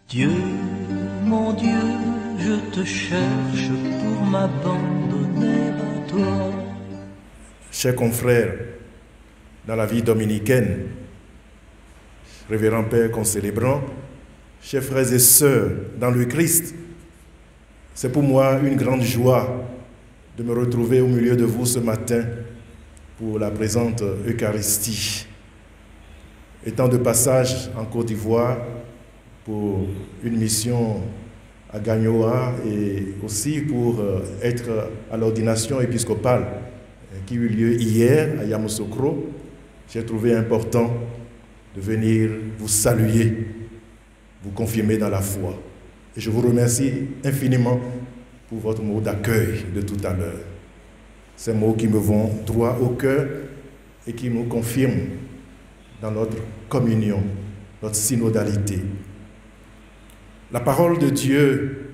Dieu, mon Dieu, je te cherche pour m'abandonner à toi. Chers confrères, dans la vie dominicaine, révérend Père concélébrant, chers frères et sœurs dans le Christ, c'est pour moi une grande joie de me retrouver au milieu de vous ce matin pour la présente Eucharistie. Étant de passage en Côte d'Ivoire pour une mission à Gagnoa et aussi pour être à l'ordination épiscopale qui eut lieu hier à Yamoussoukro, j'ai trouvé important de venir vous saluer, vous confirmer dans la foi. Et je vous remercie infiniment pour votre mot d'accueil de tout à l'heure. Ces mots qui me vont droit au cœur et qui nous confirment dans notre communion, notre synodalité. La parole de Dieu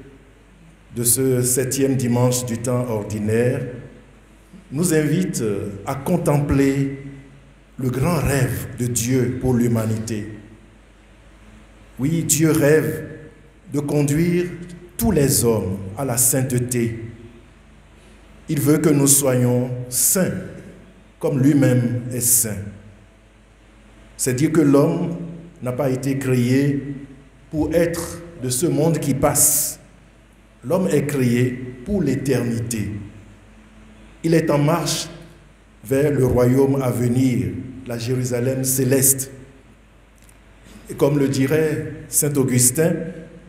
de ce 7e dimanche du temps ordinaire nous invite à contempler le grand rêve de Dieu pour l'humanité. Oui, Dieu rêve de conduire tous les hommes à la sainteté. Il veut que nous soyons saints, comme lui-même est saint. C'est dire que l'homme n'a pas été créé pour être de ce monde qui passe. L'homme est créé pour l'éternité. Il est en marche vers le royaume à venir, la Jérusalem céleste. Et comme le dirait saint Augustin,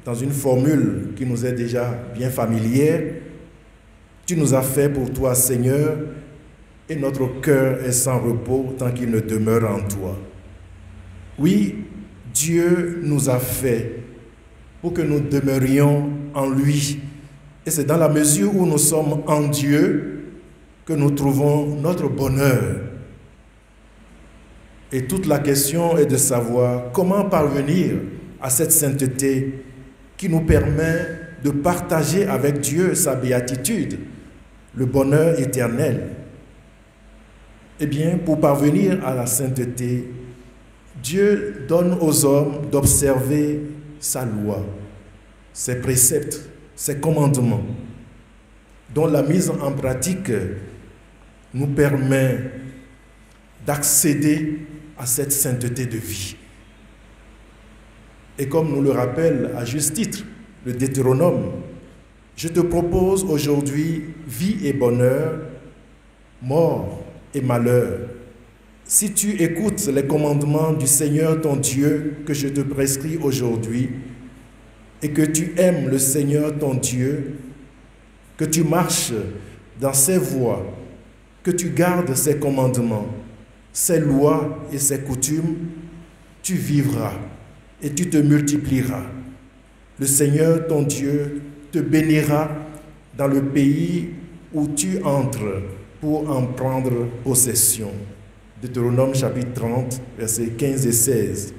dans une formule qui nous est déjà bien familière, « Tu nous as fait pour toi, Seigneur, et notre cœur est sans repos tant qu'il ne demeure en toi. » Oui, Dieu nous a fait pour que nous demeurions en lui. Et c'est dans la mesure où nous sommes en Dieu que nous trouvons notre bonheur. Et toute la question est de savoir comment parvenir à cette sainteté qui nous permet de partager avec Dieu sa béatitude, le bonheur éternel. Eh bien, pour parvenir à la sainteté, Dieu donne aux hommes d'observer sa loi, ses préceptes, ses commandements, dont la mise en pratique nous permet d'accéder à cette sainteté de vie. Et comme nous le rappelle à juste titre le Deutéronome, je te propose aujourd'hui vie et bonheur, mort et malheur. Si tu écoutes les commandements du Seigneur ton Dieu que je te prescris aujourd'hui, et que tu aimes le Seigneur ton Dieu, que tu marches dans ses voies, que tu gardes ses commandements, ses lois et ses coutumes, tu vivras et tu te multiplieras. Le Seigneur ton Dieu te bénira dans le pays où tu entres pour en prendre possession. Deutéronome chapitre 30, versets 15 et 16.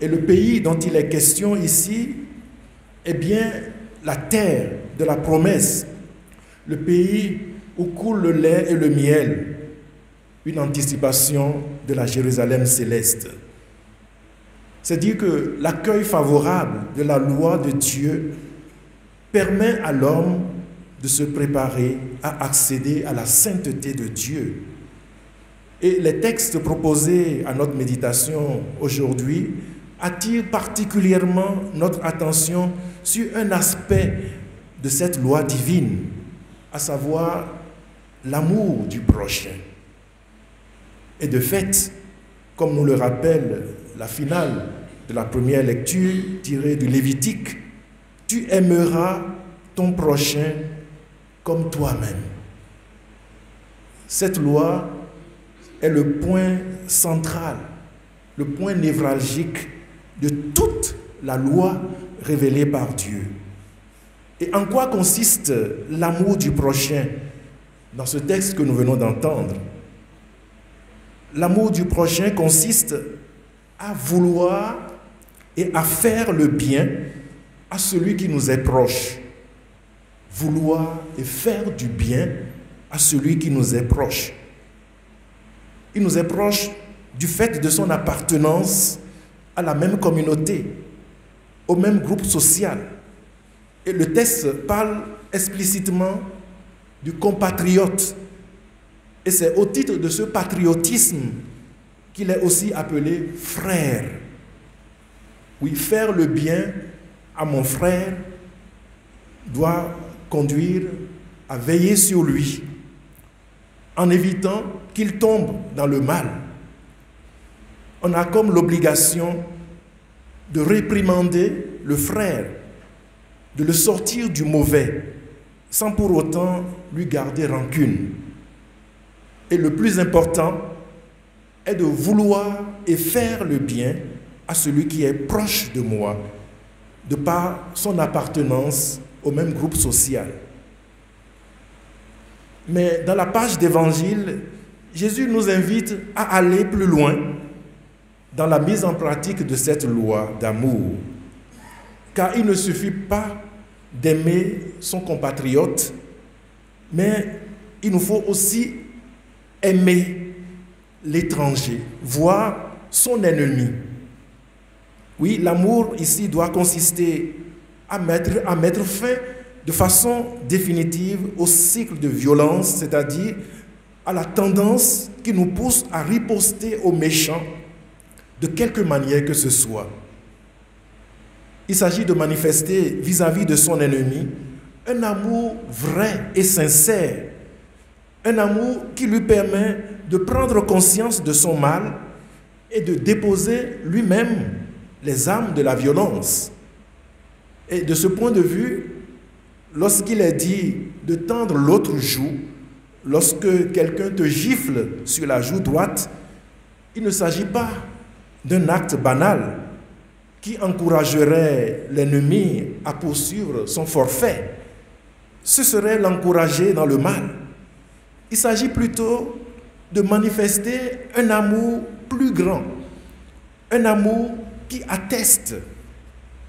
Et le pays dont il est question ici est bien la terre de la promesse, le pays où coule le lait et le miel, une anticipation de la Jérusalem céleste. C'est dire que l'accueil favorable de la loi de Dieu permet à l'homme de se préparer à accéder à la sainteté de Dieu. Et les textes proposés à notre méditation aujourd'hui attirent particulièrement notre attention sur un aspect de cette loi divine, à savoir l'amour du prochain. Et de fait, comme nous le rappelle la finale de la première lecture tirée du Lévitique, tu aimeras ton prochain comme toi-même. Cette loi est le point central, le point névralgique de toute la loi révélée par Dieu. Et en quoi consiste l'amour du prochain dans ce texte que nous venons d'entendre? L'amour du prochain consiste à vouloir et à faire le bien à celui qui nous est proche. Vouloir et faire du bien à celui qui nous est proche. Il nous est proche du fait de son appartenance à la même communauté. au même groupe social. Et le texte parle explicitement du compatriote. Et c'est au titre de ce patriotisme qu'il est aussi appelé frère. Oui, faire le bien à mon frère doit conduire à veiller sur lui, en évitant qu'il tombe dans le mal. On a comme l'obligation de réprimander le frère, de le sortir du mauvais, sans pour autant lui garder rancune. Et le plus important est de vouloir et faire le bien à celui qui est proche de moi, de par son appartenance au même groupe social. Mais dans la page d'Évangile, Jésus nous invite à aller plus loin dans la mise en pratique de cette loi d'amour. Car il ne suffit pas d'aimer son compatriote, mais il nous faut aussi aimer l'étranger, voire son ennemi. Oui, l'amour ici doit consister à mettre fin de façon définitive au cycle de violence, c'est-à-dire à la tendance qui nous pousse à riposter aux méchants de quelque manière que ce soit. Il s'agit de manifester vis-à-vis de son ennemi un amour vrai et sincère, un amour qui lui permet de prendre conscience de son mal et de déposer lui-même les armes de la violence. Et de ce point de vue, lorsqu'il est dit de tendre l'autre joue, lorsque quelqu'un te gifle sur la joue droite, il ne s'agit pas d'un acte banal qui encouragerait l'ennemi à poursuivre son forfait. Ce serait l'encourager dans le mal. Il s'agit plutôt de manifester un amour plus grand, un amour qui atteste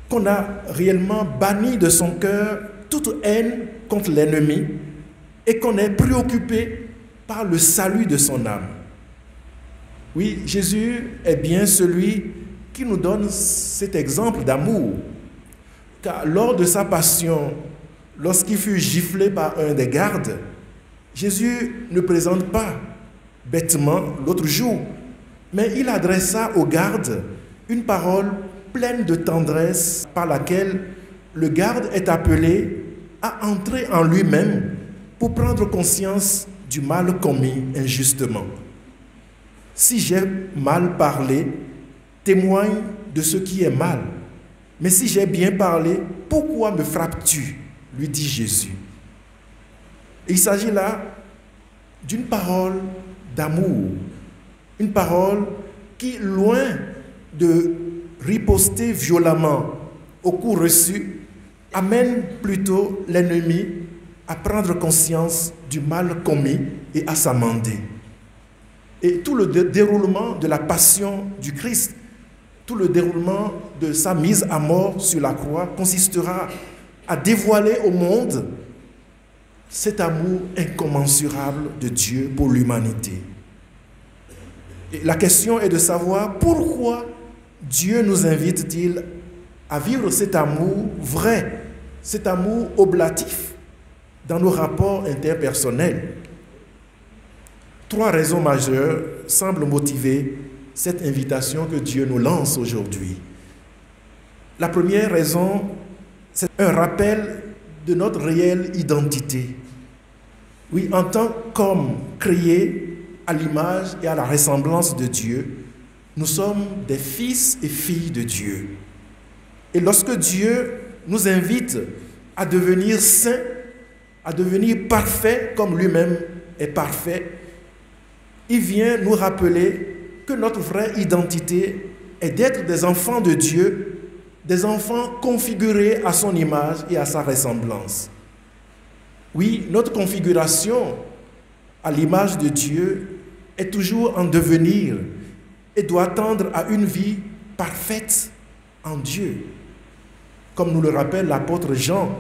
qu'on a réellement banni de son cœur toute haine contre l'ennemi et qu'on est préoccupé par le salut de son âme. Oui, Jésus est bien celui qui nous donne cet exemple d'amour. Car lors de sa passion, lorsqu'il fut giflé par un des gardes, Jésus ne présente pas bêtement l'autre jour, mais il adressa aux gardes une parole pleine de tendresse par laquelle le garde est appelé à entrer en lui-même pour prendre conscience du mal commis injustement. Si j'ai mal parlé, témoigne de ce qui est mal. Mais si j'ai bien parlé, pourquoi me frappes-tu? Lui dit Jésus. Et il s'agit là d'une parole d'amour, une parole qui, loin de riposter violemment au coup reçu, amène plutôt l'ennemi à prendre conscience du mal commis et à s'amender. Et tout le déroulement de la passion du Christ, tout le déroulement de sa mise à mort sur la croix consistera à dévoiler au monde cet amour incommensurable de Dieu pour l'humanité. Et la question est de savoir pourquoi Dieu nous invite-t-il à vivre cet amour vrai, cet amour oblatif dans nos rapports interpersonnels. 3 raisons majeures semblent motiver cette invitation que Dieu nous lance aujourd'hui. La première raison, c'est un rappel de notre réelle identité. Oui, en tant qu'hommes créés à l'image et à la ressemblance de Dieu, nous sommes des fils et filles de Dieu. Et lorsque Dieu nous invite à devenir saints, à devenir parfaits comme lui-même est parfait, il vient nous rappeler que notre vraie identité est d'être des enfants de Dieu, des enfants configurés à son image et à sa ressemblance. Oui, notre configuration à l'image de Dieu est toujours en devenir et doit tendre à une vie parfaite en Dieu. Comme nous le rappelle l'apôtre Jean,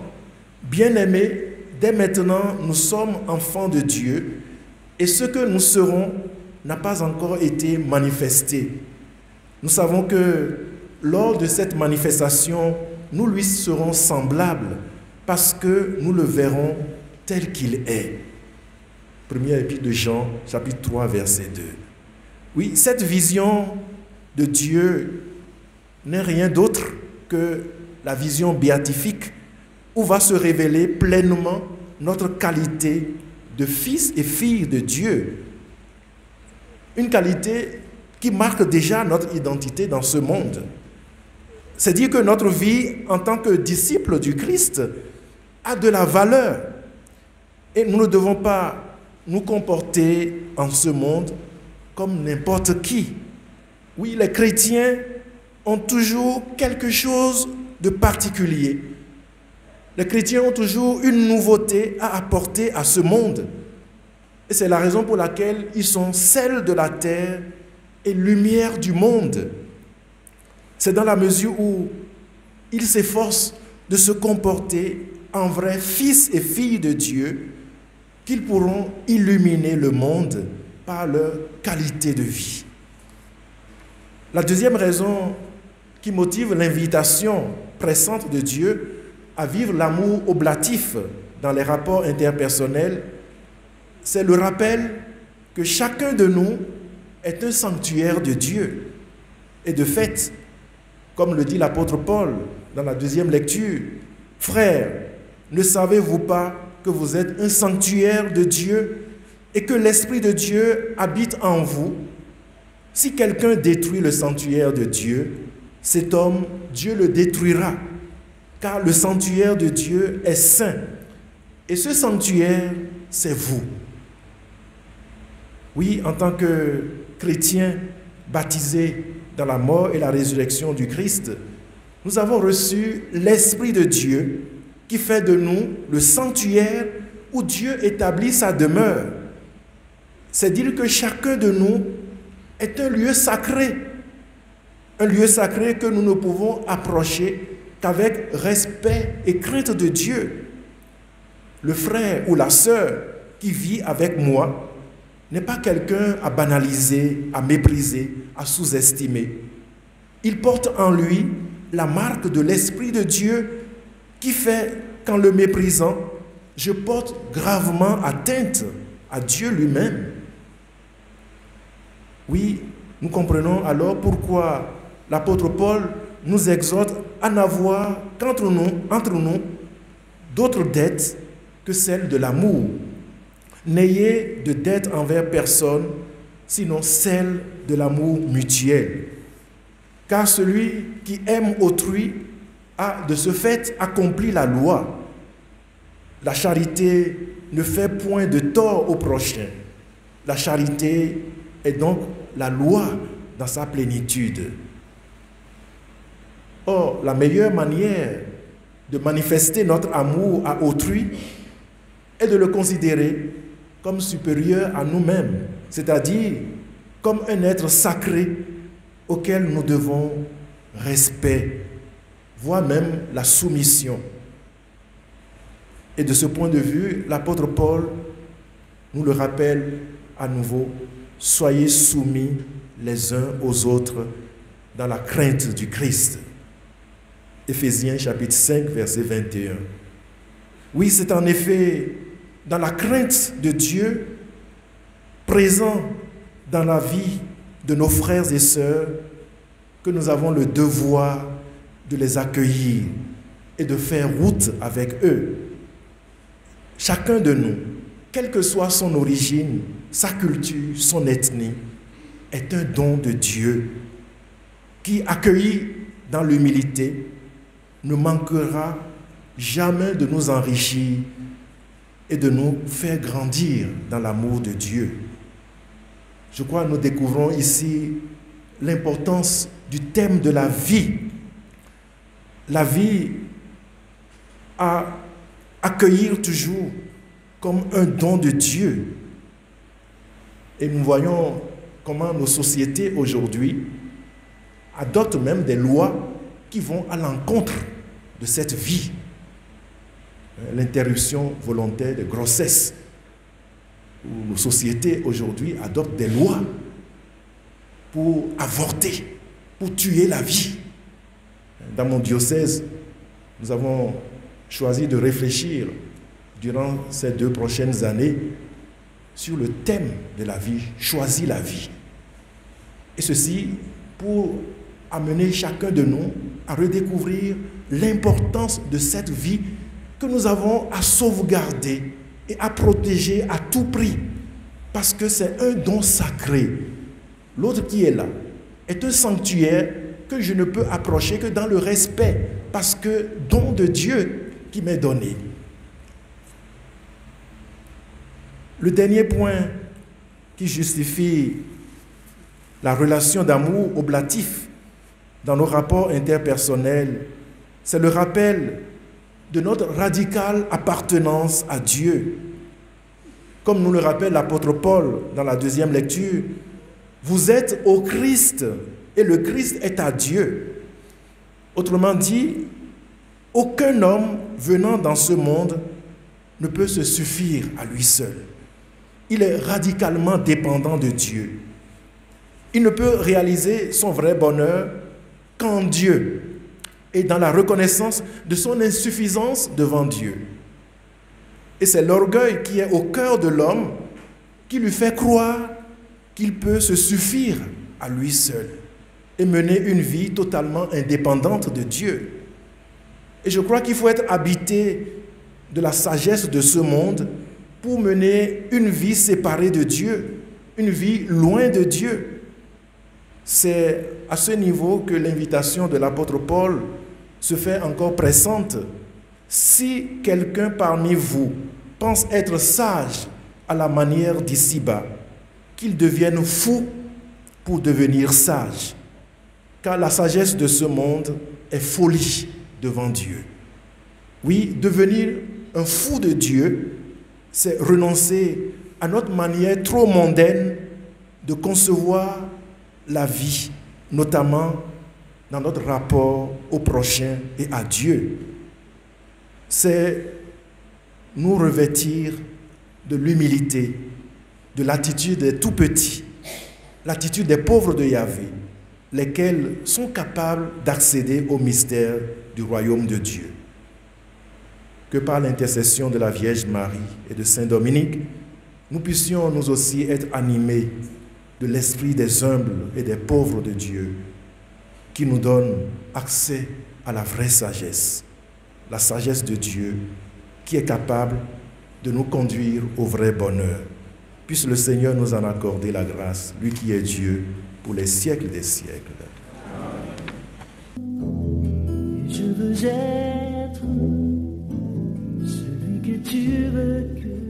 bien-aimés, dès maintenant nous sommes enfants de Dieu et ce que nous serons n'a pas encore été manifesté. Nous savons que lors de cette manifestation, nous lui serons semblables parce que nous le verrons tel qu'il est. Première épître de Jean, chapitre 3, verset 2. Oui, cette vision de Dieu n'est rien d'autre que la vision béatifique où va se révéler pleinement notre qualité de fils et filles de Dieu. Une qualité qui marque déjà notre identité dans ce monde. C'est dire que notre vie en tant que disciples du Christ a de la valeur. Et nous ne devons pas nous comporter en ce monde comme n'importe qui. Oui, les chrétiens ont toujours quelque chose de particulier. Les chrétiens ont toujours une nouveauté à apporter à ce monde. Et c'est la raison pour laquelle ils sont sel de la terre et lumière du monde. C'est dans la mesure où ils s'efforcent de se comporter en vrais fils et filles de Dieu qu'ils pourront illuminer le monde par leur qualité de vie. La deuxième raison qui motive l'invitation pressante de Dieu à vivre l'amour oblatif dans les rapports interpersonnels, c'est le rappel que chacun de nous est un sanctuaire de Dieu. Et de fait, comme le dit l'apôtre Paul dans la deuxième lecture, « Frères, ne savez-vous pas que vous êtes un sanctuaire de Dieu et que l'Esprit de Dieu habite en vous? Si quelqu'un détruit le sanctuaire de Dieu, cet homme, Dieu le détruira, car le sanctuaire de Dieu est saint. Et ce sanctuaire, c'est vous. » Oui, en tant que chrétiens baptisés dans la mort et la résurrection du Christ, nous avons reçu l'Esprit de Dieu qui fait de nous le sanctuaire où Dieu établit sa demeure. C'est dire que chacun de nous est un lieu sacré que nous ne pouvons approcher qu'avec respect et crainte de Dieu. Le frère ou la sœur qui vit avec moi n'est pas quelqu'un à banaliser, à mépriser, à sous-estimer. Il porte en lui la marque de l'Esprit de Dieu qui fait qu'en le méprisant, je porte gravement atteinte à Dieu lui-même. Oui, nous comprenons alors pourquoi l'apôtre Paul nous exhorte à n'avoir qu'entre nous d'autres dettes que celles de l'amour. N'ayez de dette envers personne, sinon celle de l'amour mutuel. Car celui qui aime autrui a de ce fait accompli la loi. La charité ne fait point de tort au prochain. La charité est donc la loi dans sa plénitude. Or, la meilleure manière de manifester notre amour à autrui est de le considérer comme supérieur à nous-mêmes, c'est-à-dire comme un être sacré auquel nous devons respect, voire même la soumission. Et de ce point de vue, l'apôtre Paul nous le rappelle à nouveau, soyez soumis les uns aux autres dans la crainte du Christ. Éphésiens chapitre 5, verset 21. Oui, c'est en effet dans la crainte de Dieu, présent dans la vie de nos frères et sœurs, que nous avons le devoir de les accueillir et de faire route avec eux. Chacun de nous, quelle que soit son origine, sa culture, son ethnie, est un don de Dieu qui, accueilli dans l'humilité, ne manquera jamais de nous enrichir et de nous faire grandir dans l'amour de Dieu. Je crois que nous découvrons ici l'importance du thème de la vie. La vie à accueillir toujours comme un don de Dieu. Et nous voyons comment nos sociétés aujourd'hui adoptent même des lois qui vont à l'encontre de cette vie. L'interruption volontaire de grossesse, où nos sociétés aujourd'hui adoptent des lois pour avorter, pour tuer la vie. dans mon diocèse, nous avons choisi de réfléchir durant ces 2 prochaines années sur le thème de la vie, choisis la vie. Et ceci pour amener chacun de nous à redécouvrir l'importance de cette vie que nous avons à sauvegarder et à protéger à tout prix, parce que c'est un don sacré. L'autre qui est là est un sanctuaire que je ne peux approcher que dans le respect, parce que don de Dieu qui m'est donné. Le dernier point qui justifie la relation d'amour oblatif dans nos rapports interpersonnels, c'est le rappel de notre radicale appartenance à Dieu. Comme nous le rappelle l'apôtre Paul dans la 2e lecture, vous êtes au Christ et le Christ est à Dieu. Autrement dit, aucun homme venant dans ce monde ne peut se suffire à lui seul. Il est radicalement dépendant de Dieu. Il ne peut réaliser son vrai bonheur qu'en Dieu et dans la reconnaissance de son insuffisance devant Dieu. Et c'est l'orgueil qui est au cœur de l'homme qui lui fait croire qu'il peut se suffire à lui seul et mener une vie totalement indépendante de Dieu. Et je crois qu'il faut être habité de la sagesse de ce monde pour mener une vie séparée de Dieu, une vie loin de Dieu. C'est à ce niveau que l'invitation de l'apôtre Paul se fait encore pressante. Si quelqu'un parmi vous pense être sage à la manière d'ici-bas, qu'il devienne fou pour devenir sage, car la sagesse de ce monde est folie devant Dieu. Oui, devenir un fou de Dieu, c'est renoncer à notre manière trop mondaine de concevoir la vie, notamment dans notre rapport au prochain et à Dieu. C'est nous revêtir de l'humilité, de l'attitude des tout-petits, l'attitude des pauvres de Yahvé, lesquels sont capables d'accéder au mystère du royaume de Dieu. Que par l'intercession de la Vierge Marie et de Saint Dominique, nous puissions nous aussi être animés de l'esprit des humbles et des pauvres de Dieu, qui nous donne accès à la vraie sagesse, la sagesse de Dieu, qui est capable de nous conduire au vrai bonheur. Puisse le Seigneur nous en accorder la grâce, lui qui est Dieu, pour les siècles des siècles. Je veux être celui que tu veux que